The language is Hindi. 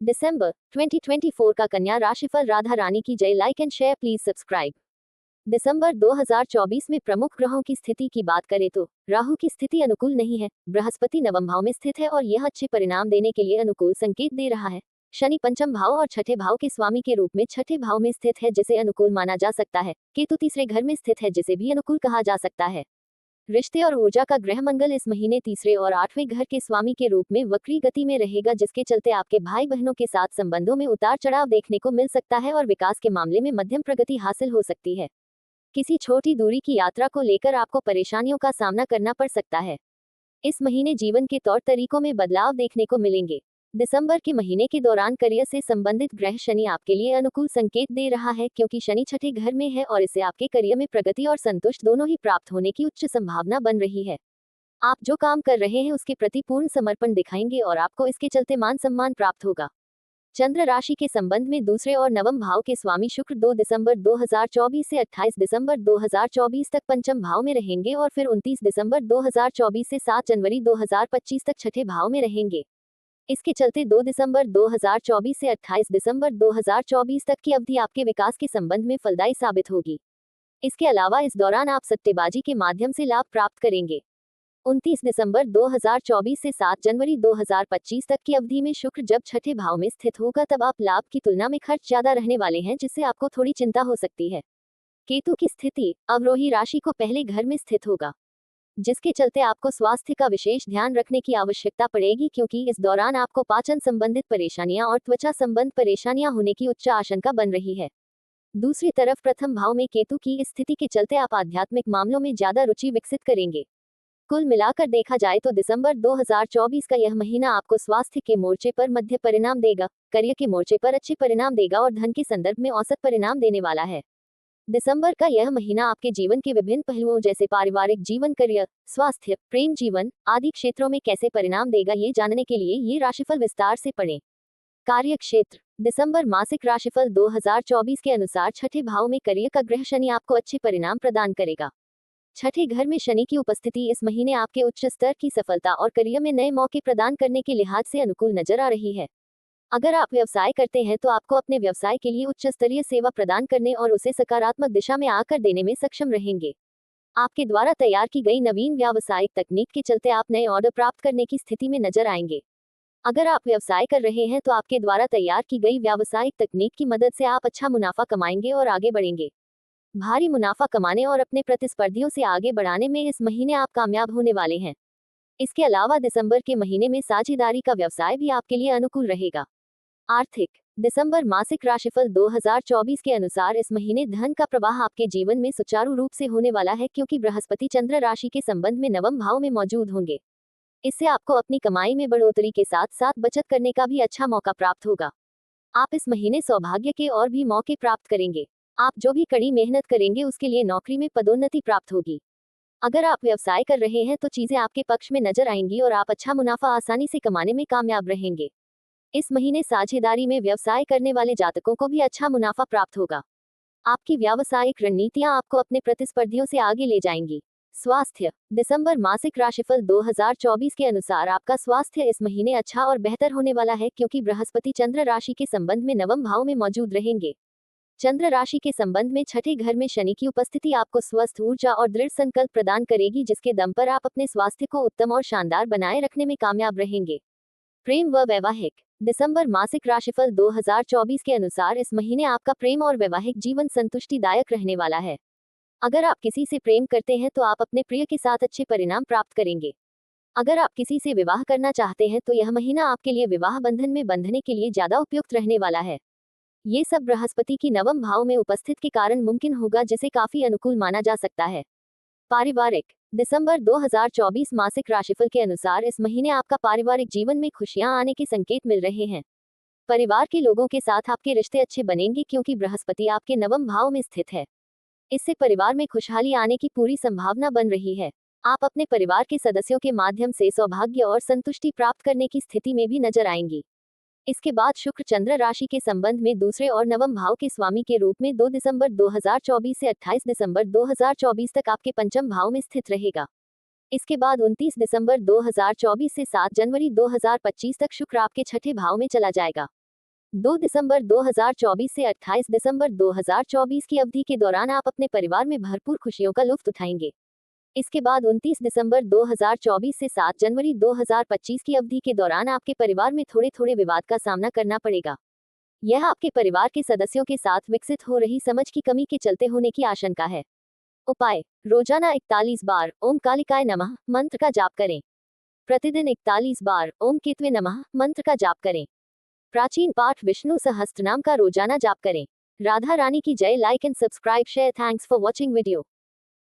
दिसंबर 2024 का कन्या राशिफल। राधा रानी की जय। Like and share please subscribe. दिसंबर 2024 में प्रमुख ग्रहों की स्थिति की बात करें तो राहु की स्थिति अनुकूल नहीं है। बृहस्पति नवम भाव में स्थित है और यह अच्छे परिणाम देने के लिए अनुकूल संकेत दे रहा है। शनि पंचम भाव और छठे भाव के स्वामी के रूप में छठे भाव में स्थित है, जिसे अनुकूल माना जा सकता है। केतु तीसरे घर में स्थित है, जिसे भी अनुकूल कहा जा सकता है। रिश्ते और ऊर्जा का ग्रह मंगल इस महीने तीसरे और आठवें घर के स्वामी के रूप में वक्री गति में रहेगा, जिसके चलते आपके भाई बहनों के साथ संबंधों में उतार चढ़ाव देखने को मिल सकता है और विकास के मामले में मध्यम प्रगति हासिल हो सकती है। किसी छोटी दूरी की यात्रा को लेकर आपको परेशानियों का सामना करना पड़ सकता है। इस महीने जीवन के तौर तरीकों में बदलाव देखने को मिलेंगे। दिसंबर के महीने के दौरान करियर से संबंधित ग्रह शनि आपके लिए अनुकूल संकेत दे रहा है, क्योंकि शनि छठे घर में है और इससे आपके करियर में प्रगति और संतुष्ट दोनों ही प्राप्त होने की उच्च संभावना बन रही है। आप जो काम कर रहे हैं उसके प्रति पूर्ण समर्पण दिखाएंगे और आपको इसके चलते मान सम्मान प्राप्त होगा। चंद्र राशि के संबंध में दूसरे और नवम भाव के स्वामी शुक्र 2 दिसंबर 2024 से 28 दिसंबर 2024 तक पंचम भाव में रहेंगे और फिर 29 दिसंबर 2024 से 7 जनवरी 2025 तक छठे भाव में रहेंगे। इसके चलते 2 दिसंबर 2024 से 28 दिसंबर 2024 तक की अवधि आपके विकास के संबंध में फलदायी साबित होगी। इसके अलावा इस दौरान आप सट्टेबाजी के माध्यम से लाभ प्राप्त करेंगे। 29 दिसंबर 2024 से 7 जनवरी 2025 तक की अवधि में शुक्र जब छठे भाव में स्थित होगा, तब आप लाभ की तुलना में खर्च ज्यादा रहने वाले हैं, जिससे आपको थोड़ी चिंता हो सकती है। केतु की स्थिति अवरोही राशि को पहले घर में स्थित होगा, जिसके चलते आपको स्वास्थ्य का विशेष ध्यान रखने की आवश्यकता पड़ेगी, क्योंकि इस दौरान आपको पाचन संबंधित परेशानियां और त्वचा संबंध परेशानियां होने की उच्च आशंका बन रही है। दूसरी तरफ प्रथम भाव में केतु की स्थिति के चलते आप आध्यात्मिक मामलों में ज्यादा रुचि विकसित करेंगे। कुल मिलाकर देखा जाए तो दिसंबर 2024 का यह महीना आपको स्वास्थ्य के मोर्चे पर मध्य परिणाम देगा, करियर के मोर्चे पर अच्छे परिणाम देगा और धन के संदर्भ में औसत परिणाम देने वाला है। दिसंबर का यह महीना आपके जीवन के विभिन्न पहलुओं जैसे पारिवारिक जीवन, करियर, स्वास्थ्य, प्रेम जीवन आदि क्षेत्रों में कैसे परिणाम देगा, ये जानने के लिए ये राशिफल विस्तार से पढ़ें। कार्य क्षेत्र। दिसंबर मासिक राशिफल 2024 के अनुसार छठे भाव में करियर का ग्रह शनि आपको अच्छे परिणाम प्रदान करेगा। छठे घर में शनि की उपस्थिति इस महीने आपके उच्च स्तर की सफलता और करियर में नए मौके प्रदान करने के लिहाज से अनुकूल नजर आ रही है। अगर आप व्यवसाय करते हैं तो आपको अपने व्यवसाय के लिए उच्च स्तरीय सेवा प्रदान करने और उसे सकारात्मक दिशा में आकर देने में सक्षम रहेंगे। आपके द्वारा तैयार की गई नवीन व्यावसायिक तकनीक के चलते आप नए ऑर्डर प्राप्त करने की स्थिति में नजर आएंगे। अगर आप व्यवसाय कर रहे हैं तो आपके द्वारा तैयार की गई व्यावसायिक तकनीक की मदद से आप अच्छा मुनाफा कमाएंगे और आगे बढ़ेंगे। भारी मुनाफा कमाने और अपने प्रतिस्पर्धियों से आगे बढ़ाने में इस महीने आप कामयाब होने वाले हैं। इसके अलावा दिसंबर के महीने में साझेदारी का व्यवसाय भी आपके लिए अनुकूल रहेगा। आर्थिक। दिसंबर मासिक राशिफल 2024 के अनुसार इस महीने धन का प्रवाह आपके जीवन में सुचारू रूप से होने वाला है, क्योंकि बृहस्पति चंद्र राशि के संबंध में नवम भाव में मौजूद होंगे। इससे आपको अपनी कमाई में बढ़ोतरी के साथ साथ बचत करने का भी अच्छा मौका प्राप्त होगा। आप इस महीने सौभाग्य के और भी मौके प्राप्त करेंगे। आप जो भी कड़ी मेहनत करेंगे उसके लिए नौकरी में पदोन्नति प्राप्त होगी। अगर आप व्यवसाय कर रहे हैं तो चीजें आपके पक्ष में नजर आएंगी और आप अच्छा मुनाफा आसानी से कमाने में कामयाब रहेंगे। इस महीने साझेदारी में व्यवसाय करने वाले जातकों को भी अच्छा मुनाफा प्राप्त होगा। आपकी व्यावसायिक रणनीतियां आपको अपने प्रतिस्पर्धियों से आगे ले जाएंगी। स्वास्थ्य। दिसंबर मासिक राशिफल 2024 के अनुसार आपका स्वास्थ्य इस महीने अच्छा और बेहतर होने वाला है, क्योंकि बृहस्पति चंद्र राशि के संबंध में नवम भाव में मौजूद रहेंगे। चंद्र राशि के संबंध में छठे घर में शनि की उपस्थिति आपको स्वस्थ ऊर्जा और दृढ़ संकल्प प्रदान करेगी, जिसके दम पर आप अपने स्वास्थ्य को उत्तम और शानदार बनाए रखने में कामयाब रहेंगे। प्रेम व वैवाहिक। दिसंबर मासिक राशिफल 2024 के अनुसार इस महीने आपका प्रेम और वैवाहिक जीवन संतुष्टिदायक रहने वाला है। अगर आप किसी से प्रेम करते हैं तो आप अपने प्रिय के साथ अच्छे परिणाम प्राप्त करेंगे। अगर आप किसी से विवाह करना चाहते हैं तो यह महीना आपके लिए विवाह बंधन में बंधने के लिए ज्यादा उपयुक्त रहने वाला है। ये सब बृहस्पति की नवम भाव में उपस्थित के कारण मुमकिन होगा, जिसे काफी अनुकूल माना जा सकता है। पारिवारिक। दिसंबर 2024 मासिक राशिफल के अनुसार इस महीने आपका पारिवारिक जीवन में खुशियां आने के संकेत मिल रहे हैं। परिवार के लोगों के साथ आपके रिश्ते अच्छे बनेंगे, क्योंकि बृहस्पति आपके नवम भाव में स्थित है। इससे परिवार में खुशहाली आने की पूरी संभावना बन रही है। आप अपने परिवार के सदस्यों के माध्यम से सौभाग्य और संतुष्टि प्राप्त करने की स्थिति में भी नजर आएंगी। इसके बाद शुक्र चंद्र राशि के संबंध में दूसरे और नवम भाव के स्वामी के रूप में 2 दिसंबर 2024 से 28 दिसंबर 2024 तक आपके पंचम भाव में स्थित रहेगा। इसके बाद 29 दिसंबर 2024 से 7 जनवरी 2025 तक शुक्र आपके छठे भाव में चला जाएगा। 2 दिसंबर 2024 से 28 दिसंबर 2024 की अवधि के दौरान आप अपने परिवार में भरपूर खुशियों का लुत्फ उठाएंगे। इसके बाद 29 दिसंबर 2024 से 7 जनवरी 2025 की अवधि के दौरान आपके परिवार में थोड़े थोड़े विवाद का सामना करना पड़ेगा। यह आपके परिवार के सदस्यों के साथ विकसित हो रही समझ की कमी के चलते होने की आशंका है। उपाय: रोजाना 41 बार ओम कालिकाय नमः मंत्र का जाप करें। प्रतिदिन 41 बार ओम केतवे नमः मंत्र का जाप करें। प्राचीन पाठ विष्णु सहस्त्रनाम का रोजाना जाप करें। राधा रानी की जय। Like and subscribe share. Thanks for watching video.